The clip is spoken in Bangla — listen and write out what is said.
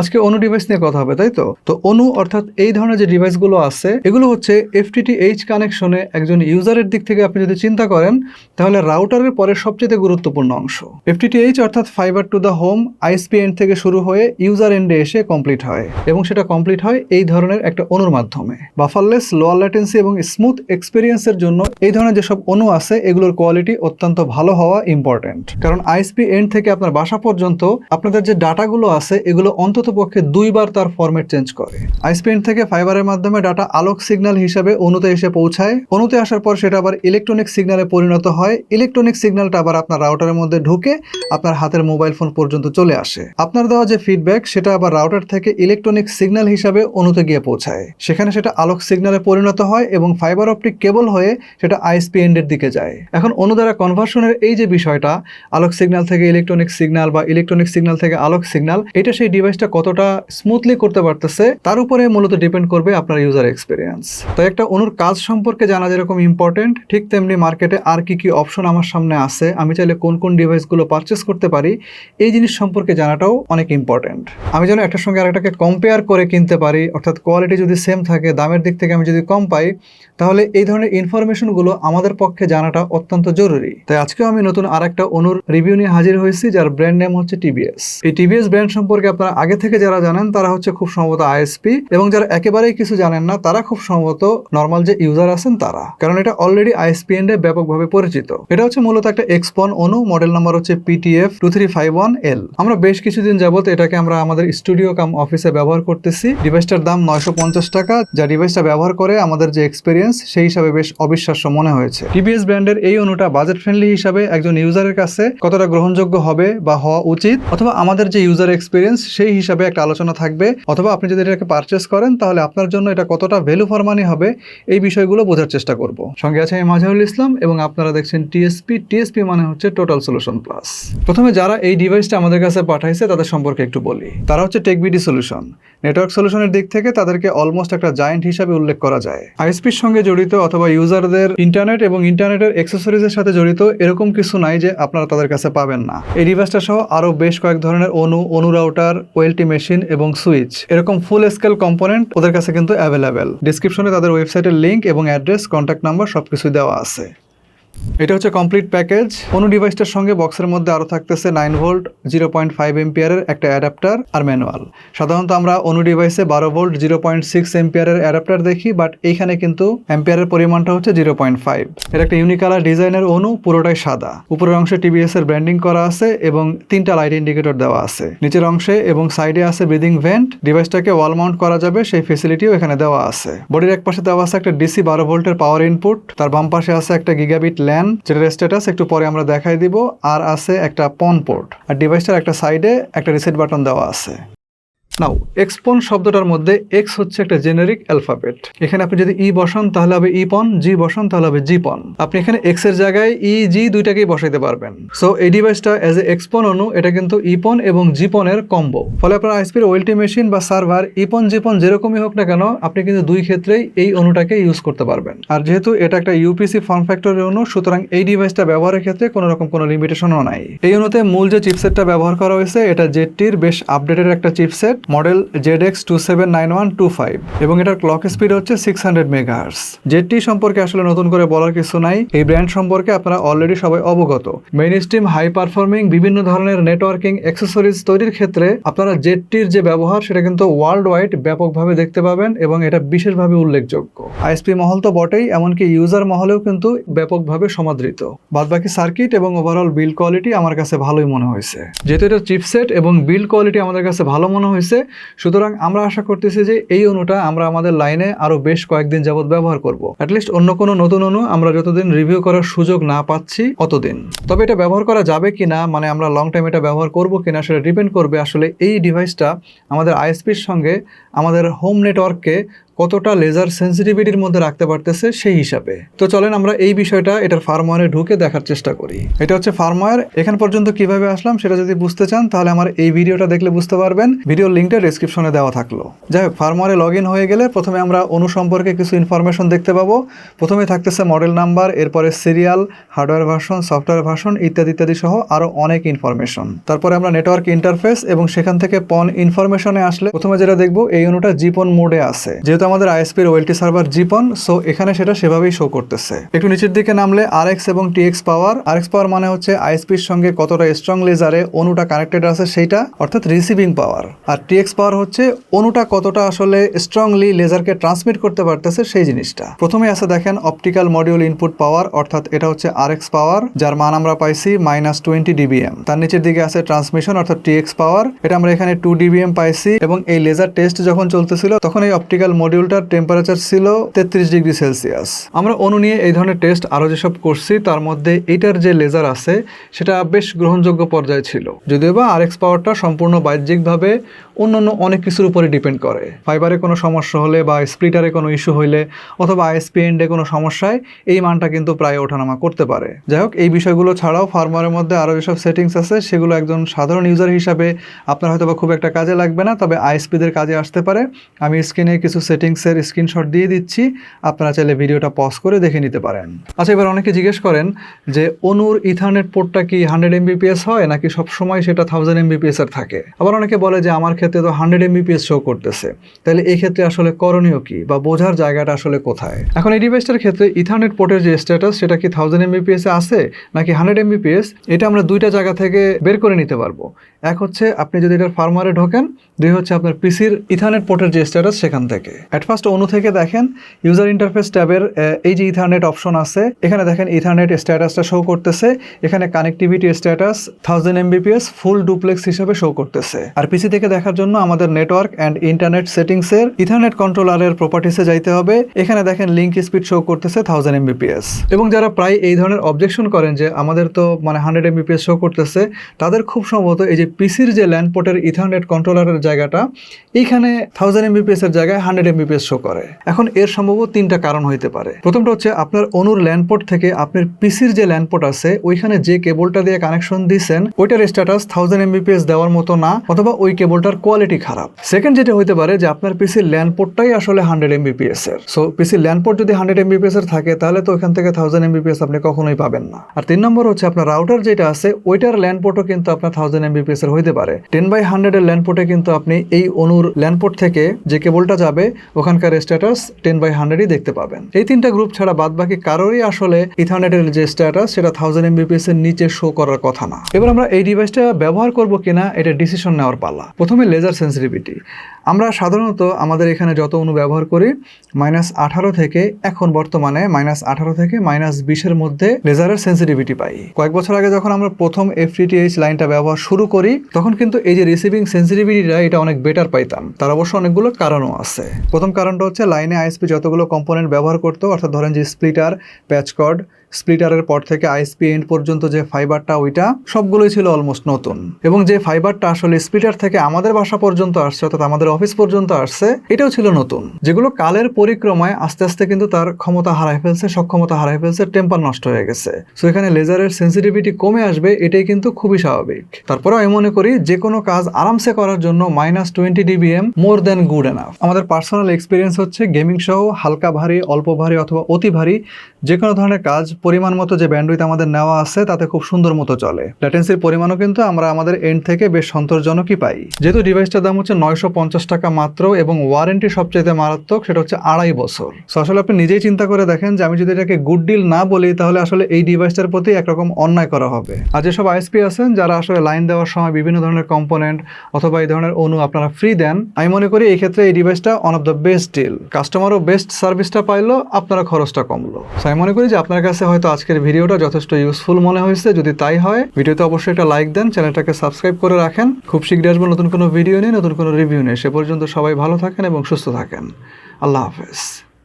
আজকে অনু ডিভাইস নিয়ে কথা হবে, তাই তো অনু অর্থাৎ এই ধরনের যে ডিভাইসগুলো আছে এগুলো হচ্ছে FTTH কানেকশনে একজন ইউজারের দিক থেকে আপনি যদি চিন্তা করেন তাহলে রাউটারের পরে সবচেয়ে গুরুত্বপূর্ণ অংশ। FTTH অর্থাৎ fibre to the home ISP end থেকে শুরু হয়ে ইউজার এন্ডে এসে কমপ্লিট হয় এবং সেটা কমপ্লিট হয় এই ধরনের একটা অনুর মাধ্যমে। বাফারলেস, লোয়ার ল্যাটেন্সি এবং স্মুথ এক্সপিরিয়েন্সের জন্য এই ধরনের যেসব অনু আছে এগুলোর কোয়ালিটি অত্যন্ত ভালো হওয়া ইম্পর্টেন্ট, কারণ ISP এন্ড থেকে আপনার বাসা পর্যন্ত আপনাদের যে ডাটাগুলো আছে এগুলো অন্ততপক্ষে 2 বার তার ফরম্যাট চেঞ্জ করে। ISP এন্ড থেকে ফাইবারের মাধ্যমে ডাটা আলোক সিগন্যাল হিসাবে অনুতে এসে পৌঁছায়, অনুতে আসার পর সেটা আবার ইলেকট্রনিক সিগন্যালে পরিণত হয়, ইলেকট্রনিক সিগন্যালটা আবার আপনার রাউটারের মধ্যে ঢুকে আপনার হাতের মোবাইল ফোন পর্যন্ত চলে আসে। আপনার দেওয়া যে ফিডব্যাক সেটা আবার রাউটার থেকে ইলেকট্রনিক সিগন্যাল হিসাবে অনুতে গিয়ে পৌঁছায়, সেখানে সেটা আলোক সিগন্যালে পরিণত হয় এবং ফাইবার অপটিক কেবল হয়ে সেটা ISP এন্ডের দিকে যায়। এখন অনু দ্বারা কনভার্সনের এই যে বিষয়টা, আলোক সিগন্যাল থেকে ইলেকট্রনিক সিগন্যাল বা ইলেকট্রনিক সিগন্যাল থেকে আলোক সিগন্যাল, এটা সেই ডিভাইসটা কতটা স্মুথলি করতে পারতেছে তার উপরে মূলত ডিপেন্ড করবে আপনার ইউজার এক্সপিরিয়েন্স। তাই একটা অনুর কাজ সম্পর্কে জানা যেরকম ইম্পর্টেন্ট, ঠিক তেমনি মার্কেটে আর কি কি অপশন আমার সামনে আছে, আমি চাইলে কোন কোন ডিভাইসগুলো পারচেস করতে পারি, এই জিনিস সম্পর্কে জানাটাও অনেক ইম্পর্টেন্ট। আমি যেন একটার সঙ্গে আরেকটাকে কম্পেয়ার করে কিনতে পারি, অর্থাৎ কোয়ালিটি যদি সেম থাকে, দামের দিক থেকে আমি যদি কম পাই, তাহলে এই ধরনের ইনফরমেশনগুলো আমাদের পক্ষে জানাটা অত্যন্ত জরুরি। তাই আজকেও আমি নতুন আরেকটা অনুর রিভিউ নিয়ে হাজির হয়েছি, যার ব্র্যান্ড নেম হচ্ছে TBS। এই TBS ব্র্যান্ড সম্পর্কে আপনারা আগে থেকে যারা জানেন তারা হচ্ছে খুব সম্ভবত ISP, এবং যারা একেবারেই কিছু জানেন না তারা খুব সম্ভবত নর্মাল যে ইউজার আছেন তারা, কারণ এটা অলরেডি ISP এন্ডে ব্যাপকভাবে পরিচিত। এটা হচ্ছে মূলত একটা এক্সপন অনু, মডেল নাম্বার হচ্ছে PTF2351L। আমরা বেশ কিছুদিন যাবত এটাকে আমরা আমাদের স্টুডিও কাম অফিসে ব্যবহার করতেছি। ডিভাইসটার দাম 950 টাকা, যা ডিভাইসটা ব্যবহার করে আমাদের যে এক্সপিরিয়েন্স সেই হিসাবে বেশ অবিশ্বাস্য মনে হয়েছে। TBS ব্র্যান্ডের এই অনুটা বাজেট ফ্রেন্ডলি হিসাবে একজন ইউজারের কাছে কতটা গ্রহণযোগ্য হবে বা হওয়া উচিত, অথবা আমাদের যে ইউজার এক্সপিরিয়েন্স সেই হিসাবে একটা আলোচনা থাকবে, অথবা আপনি যদি এটাকে পারচেস করেন তাহলে আপনার জন্য এটা কতটা ভ্যালু ফর মানি হবে, এই বিষয়গুলো বোঝার চেষ্টা করব। সঙ্গে আছে আমি মাজহারুল ইসলাম এবং আপনারা দেখছেন TSP মানে হচ্ছে টোটাল সলিউশন প্লাস। প্রথমে যারা এই ডিভাইসটা আমাদের কাছে পাঠাইছে তাদের সম্পর্কে একটু বলি। তারা হচ্ছে টেকবিডি সলিউশন। নেটওয়ার্ক সলিউশনের দিক থেকে তাদেরকে অলমোস্ট একটা জায়ান্ট হিসাবে উল্লেখ করা যায়। ISPর সঙ্গে জড়িত অথবা ইউজারদের ইন্টারনেট এবং ইন্টারনেটের অ্যাক্সেসরিজের সাথে জড়িত এরকম কিছু নাই যে আপনারা তাদের কাছে পাবেন না। এই ডিভাইসটা সহ আরো বেশ কয়েক ধরনের অনু রাউটার, ওএলটি মেশিন এবং সুইচ, এরকম ফুল স্কেল কম্পোনেন্ট ওদের কাছে কিন্তু অ্যাভেলেবেল। ডিসক্রিপশনে তাদের ওয়েবসাইটের লিঙ্ক এবং অ্যাড্রেস, কন্ট্যাক্ট নাম্বার সবকিছু দেওয়া আছে। এটা হচ্ছে কমপ্লিট প্যাকেজ। অনু ডিভাইসটার সঙ্গে বক্সের মধ্যে আরো থাকতেছে 9 ভোল্ট 0.5 এম্পিয়ারের একটা অ্যাডাপ্টার আর ম্যানুয়াল। সাধারণত আমরা অনু ডিভাইসে 12 ভোল্ট 0.6 এম্পিয়ারের অ্যাডাপ্টার দেখি, বাট এইখানে কিন্তু এম্পিয়ারের পরিমাণটা হচ্ছে 0.5। এটা একটা ইউনিক কালার ডিজাইনের অনু, পুরোটাই সাদা। উপরের অংশে TBS এর ব্র্যান্ডিং করা আছে এবং 3টা লাইট ইন্ডিকেটর দেওয়া আছে। নিচের অংশে এবং সাইডে আছে ব্রিদিং ভেন্ট। ডিভাইসটাকে ওয়াল মাউন্ট করা যাবে সেই ফেসিলিটিও এখানে দেওয়া আছে। বডির এক পাশে দেওয়া আছে একটা DC 12 ভোল্টের পাওয়ার ইনপুট, তার বাম পাশে আছে একটা গিগাবিট ল্যান, যেটার স্ট্যাটাস একটু পরে আমরা দেখাই দিব, আর আছে একটা পন পোর্ট, আর ডিভাইসটার একটা সাইডে একটা রিসেট বাটন দেওয়া আছে। নাও এক্সপন শব্দটার মধ্যে এক্স হচ্ছে একটা জেনেরিক অ্যালফাবেট। এখানে আপনি যদি ই বসান তাহলে হবে ইপন, জি বসান তাহলে হবে জিপন। আপনি এখানে এক্স এর জায়গায় ই জি দুইটাকেই বসাইতে পারবেন। সো এই ডিভাইসটা এজ এ এক্সপন অনু, এটা কিন্তু ইপন এবং জিপনের কম্বো। ফলে আপনার ISPর ওয়েলটি মেশিন বা সার্ভার ইপন জিপন যেরকমই হোক না কেন, আপনি কিন্তু দুই ক্ষেত্রেই এই অনুটাকে ইউজ করতে পারবেন। আর যেহেতু এটা একটা UPC ফর্ম ফ্যাক্টরের অনু, সুতরাং এই ডিভাইসটা ব্যবহারের ক্ষেত্রে কোনো রকম কোনো লিমিটেশনও নাই। এই অনুতে মূল যে চিপসেটটা ব্যবহার করা হয়েছে এটা ZTর বেশ আপডেটেড একটা চিপসেট, মডেল ZX279125, এবং এটার ক্লক স্পিড হচ্ছে 600 মেগাহার্টজ। ZT সম্পর্কে আসলে নতুন করে বলার কিছু নাই, এই ব্র্যান্ড সম্পর্কে আপনারা অলরেডি সবাই অবগত। মেইন স্ট্রিম হাই পারফর্মিং বিভিন্ন ধরনের নেটওয়ার্কিং অ্যাক্সেসরিজ তৈরির ক্ষেত্রে আপনারা ZTর যে ব্যবহার সেটা কিন্তু ওয়ার্ল্ড ওয়াইড ব্যাপকভাবে দেখতে পাবেন এবং এটা বিশেষভাবে উল্লেখযোগ্য। ISP মহল তো বটেই, এমনকি ইউজার মহলেও কিন্তু ব্যাপকভাবে সমাদৃত। বাদবাকি সার্কিট এবং ওভারঅল বিল্ড কোয়ালিটি আমার কাছে ভালোই মনে হয়েছে। যেহেতু এটা চিপসেট এবং বিল্ড কোয়ালিটি আমাদের কাছে ভালো মনে হয়েছে, সুতরাং আমরা আশা করতেছি যে এই অনুটা আমরা আমাদের লাইনে আরো বেশ কয়েকদিন যাবত ব্যবহার করব। অ্যাটলিস্ট অন্য কোনো নতুন অনু আমরা যতদিন রিভিউ করার সুযোগ না পাচ্ছি অতদিন। তবে এটা ব্যবহার করা যাবে কিনা, মানে আমরা লং টাইম এটা ব্যবহার করব কিনা, সেটা ডিপেন্ড করবে আসলে এই ডিভাইসটা আমাদের ISPর সঙ্গে আমাদের হোম নেটওয়ার্ককে কতটা লেজার সেন্সিটিভিটির মধ্যে রাখতে পারতেছে সেই হিসাবে। তো চলেন আমরা এই বিষয়টা এটার ফার্মওয়্যারে ঢুকে দেখার চেষ্টা করি। এটা হচ্ছে ফার্মওয়্যার। এখান পর্যন্ত কিভাবে আসলাম সেটা যদি বুঝতে চান তাহলে আমার এই ভিডিওটা দেখলে বুঝতে পারবেন। ভিডিওর লিঙ্কটা ডেসক্রিপশনে দেওয়া থাকলো। যাই হোক, ফার্মওয়্যারে লগ ইন হয়ে গেলে প্রথমে আমরা অণু সম্পর্কে কিছু ইনফরমেশন দেখতে পাবো। প্রথমে থাকতেছে মডেল নাম্বার, এরপরে serial, hardware version, software version ইত্যাদি ইত্যাদি সহ আরও অনেক ইনফরমেশন। তারপরে আমরা নেটওয়ার্ক ইন্টারফেস এবং সেখান থেকে পন ইনফরমেশনে আসলে প্রথমে যেটা দেখবো এই অণুটা জিপন মোডে আছে। যেহেতু আমাদের আইএসপির ওএলটি সার্ভার জিপন, সো এখানে সেটা সেভাবেই শো করতেছে। একটু নিচের দিকে নামলে আরএক্স এবং টিএক্স পাওয়ার। আরএক্স পাওয়ার মানে হচ্ছে আইএসপির সঙ্গে কতটা স্ট্রং লেজারে অণুটা কানেক্টেড আছে সেইটা, অর্থাৎ রিসিভিং পাওয়ার। আর টিএক্স পাওয়ার হচ্ছে অণুটা কতটা আসলে স্ট্রংলি লেজারকে ট্রান্সমিট করতে পারতেছে সেই জিনিসটা। প্রথমে আছে দেখেন অপটিক্যাল মডিউল ইনপুট পাওয়ার, অর্থাৎ এটা হচ্ছে আরএক্স পাওয়ার, যার মান আমরা পাইছি -20 ডিবিএম। তার নিচের দিকে আছে ট্রান্সমিশন অর্থাৎ টিএক্স পাওয়ার, এটা আমরা এখানে 2 ডিবিএম পাইছি। এবং এই লেজার টেস্ট যখন চলতেছিল তখন এই অপটিক্যাল মডিউলটার টেম্পারেচার ছিল 33 ডিগ্রি সেলসিয়াস। আমরা অণু নিয়ে এই ধরনের টেস্ট আরও যেসব করছি তার মধ্যে এইটার যে লেজার আছে সেটা বেশ গ্রহণযোগ্য পর্যায়ে ছিল, যদিও বা আরএক্স পাওয়ারটা সম্পূর্ণ বাহ্যিকভাবে অন্যান্য অনেক কিছুর উপরে ডিপেন্ড করে। ফাইবারে কোনো সমস্যা হলে বা স্প্লিটারে কোনো ইস্যু হইলে অথবা আইএসপি এন্ডে কোনো সমস্যায় এই মানটা কিন্তু প্রায় ওঠানামা করতে পারে। যাই হোক, এই বিষয়গুলো ছাড়াও ফার্মওয়্যারের মধ্যে আরও যেসব সেটিংস আছে সেগুলো একজন সাধারণ ইউজার হিসাবে আপনার হয়তো বা খুব একটা কাজে লাগবে না, তবে আইএসপিদের কাজে আসতে পারে। আমি স্ক্রিনে কিছু সেটিংসের স্ক্রিনশট দিয়ে দিচ্ছি, আপনারা চাইলে ভিডিওটা পজ করে দেখে নিতে পারেন। আচ্ছা, এবার অনেকে জিজ্ঞেস করেন যে অণুর ইথারনেট পোর্টটা কি 100 Mbps হয় নাকি সবসময় সেটা 1000 Mbps এর থাকে। আবার অনেকে বলে যে আমার ক্ষেত্রে তো 100 Mbps শো করতেছে, তাহলে এই ক্ষেত্রে আসলে করণীয় কি বা বোঝার জায়গাটা আসলে কোথায়। এখন এই ডিভাইসটার ক্ষেত্রে ইথারনেট পোর্টের যে স্ট্যাটাস সেটা কি 1000 Mbps এ আছে নাকি 100 Mbps, এটা আমরা দুইটা জায়গা থেকে বের করে নিতে পারবো। এক হচ্ছে আপনি যদি এটার ফার্মওয়্যারে ঢোকেন, দুই হচ্ছে আপনার পিসির ইথারনেট পোর্টের যে স্ট্যাটাস সেখান থেকে। অ্যাট ফার্স্ট অণু থেকে দেখেন ইউজার ইন্টারফেস ট্যাবের এই যে ইথারনেট অপশন আছে, এখানে দেখেন ইথারনেট স্ট্যাটাসটা শো করতেছে। এখানে connectivity status 1000 Mbps full duplex হিসেবে শো করতেছে। আর পিসি থেকে দেখার জন্য আমাদের নেটওয়ার্ক অ্যান্ড ইন্টারনেট সেটিংসের ইথারনেট কন্ট্রোলারের প্রপার্টিসে যাইতে হবে। এখানে দেখেন লিঙ্ক স্পিড শো করতেছে 1000 Mbps। এবং যারা প্রায় এই ধরনের অবজেকশন করেন যে আমাদের তো 100 Mbps শো করতেছে, তাদের খুব সম্ভবত এই যে পিসির যে ল্যান্ড পোর্টের ইথারনেট কন্ট্রোলারের জায়গাটা, এইখানে 1000 Mbps এর জায়গায় 100 Mbps শো করে। এখন এর সম্ভবত তিনটা কারণ হইতে পারে। প্রথমটা হচ্ছে আপনার অণুর ল্যান্ড পোর্ট থেকে আপনার পিসির যে ল্যান্ড পোর্ট আছে ওইখানে যে কেবলটা দিয়ে কানেকশন দিয়েছেন ওইটার স্ট্যাটাস 1000 Mbps দেওয়ার মতো না, অথবা ওই কেবলটার কোয়ালিটি খারাপ। সেকেন্ড যেটা হইতে পারে যে আপনার পিসির ল্যান্ড পোর্টটাই আসলে 100 Mbps এর। সো পিসির ল্যান্ড পোর্ট যদি 100 Mbps এর থাকে তাহলে তো ওখান থেকে 1000 Mbps আপনি কখনোই পাবেন না। আর 3 নম্বর হচ্ছে আপনার রাউটার যেটা আছে ওইটার ল্যান্ড পোর্টও কিন্তু আপনার 1000 Mbps এর হইতে পারে। 10/100 এর ল্যান্ড পোর্টে কিন্তু আপনি এই অণুর ল্যান্ড পোর্ট থেকে যে কেবলটা যাবে ওখানকার স্ট্যাটাস 10/100ই দেখতে পাবেন। এই তিনটা গ্রুপ ছাড়া বাদ বাকি কারোরই আসলে ইথারনেটের যে স্ট্যাটাস সেটা 1000 Mbps এর নিচে শো করার কথা না। এবার আমরা এই ডিভাইসটা ব্যবহার করব কিনা এটা ডিসিশন নেওয়ার পালা। প্রথমে লেজার সেন্সিটিভিটি। আমরা সাধারণত আমাদের এখানে যত অণু ব্যবহার করি -18 থেকে এখন বর্তমানে -18 থেকে -20 মধ্যে লেজারের সেন্সিটিভিটি পাই। কয়েক বছর আগে যখন আমরা প্রথম FTTH লাইনটা ব্যবহার শুরু করি তখন কিন্তু এই যে রিসিভিং সেন্সিটিভিটিটা এটা অনেক বেটার পাইতাম। তার অবশ্য অনেকগুলো কারণও আছে। প্রথম কারণটা হচ্ছে লাইনে আইএসপি যতগুলো কম্পোনেন্ট ব্যবহার করতো, অর্থাৎ ধরেন যে স্প্লিটার, প্যাচ কর্ড, স্প্লিটারের পর থেকে আইএসপি এন্ড পর্যন্ত যে ফাইবারটা ওইটা সবগুলোই ছিল অলমোস্ট নতুন। এবং যে ফাইবারটা আসলে স্প্লিটার থেকে আমাদের বাসা পর্যন্ত আসছে, অর্থাৎ আমাদের অফিস পর্যন্ত আসছে, এটাও ছিল নতুন, যেগুলো কালের পরিক্রমায় আস্তে আস্তে কিন্তু তার ক্ষমতা হারায় ফেলছে, সক্ষমতা হারায় ফেলছে, টেম্পার নষ্ট হয়ে গেছে। সো এখানে লেজারের সেন্সিটিভিটি কমে আসবে, এটাই কিন্তু খুবই স্বাভাবিক। তারপরেও আমি মনে করি যে কোনো কাজ আরামসে করার জন্য -20 dBm more than good enough. আমাদের পার্সোনাল এক্সপিরিয়েন্স হচ্ছে গেমিং সহ হালকা ভারী, অল্প ভারী অথবা অতি ভারী যে কোনো ধরনের কাজ পরিমাণ মতো যে ব্যান্ডউইথ আমাদের নেওয়া আছে তাতে খুব সুন্দর মতো চলে। ল্যাটেন্সির পরিমাণও কিন্তু আমরা আমাদের এন্ড থেকে বেশ সন্তোষজনকই পাই। যেহেতু ডিভাইসটার দাম হচ্ছে 950 টাকা মাত্র এবং ওয়ারেন্টি সবচেয়ে মারাত্মক, সেটা হচ্ছে 2.5 বছর। সো আসলে আপনি নিজেই চিন্তা করে দেখেন যে আমি যদি এটাকে গুড ডিল না বলি তাহলে আসলে এই ডিভাইসটার প্রতি একরকম অন্যায় করা হবে। আর যেসব আইএসপি আছেন যারা আসলে লাইন দেওয়ার সময় বিভিন্ন ধরনের কম্পোনেন্ট অথবা এই ধরনের অণু আপনারা ফ্রি দেন, আমি মনে করি এই ক্ষেত্রে এই ডিভাইসটা one of the best deal. কাস্টমারও বেস্ট সার্ভিসটা পাইলো, আপনারা খরচটা কমলো। সো আমি মনে করি যে আপনার কাছে হয়তো আজকের ভিডিওটা যথেষ্ট ইউজফুল মনে হয়েছে। যদি তাই হয় ভিডিওতে অবশ্যই একটা লাইক দেন, চ্যানেলটাকে সাবস্ক্রাইব করে রাখেন। খুব শীঘ্রই আসবো নতুন কোনো ভিডিও নিয়ে, নতুন কোনো রিভিউ নিয়ে। সে পর্যন্ত সবাই ভালো থাকেন এবং সুস্থ থাকেন। আল্লাহ হাফেজ।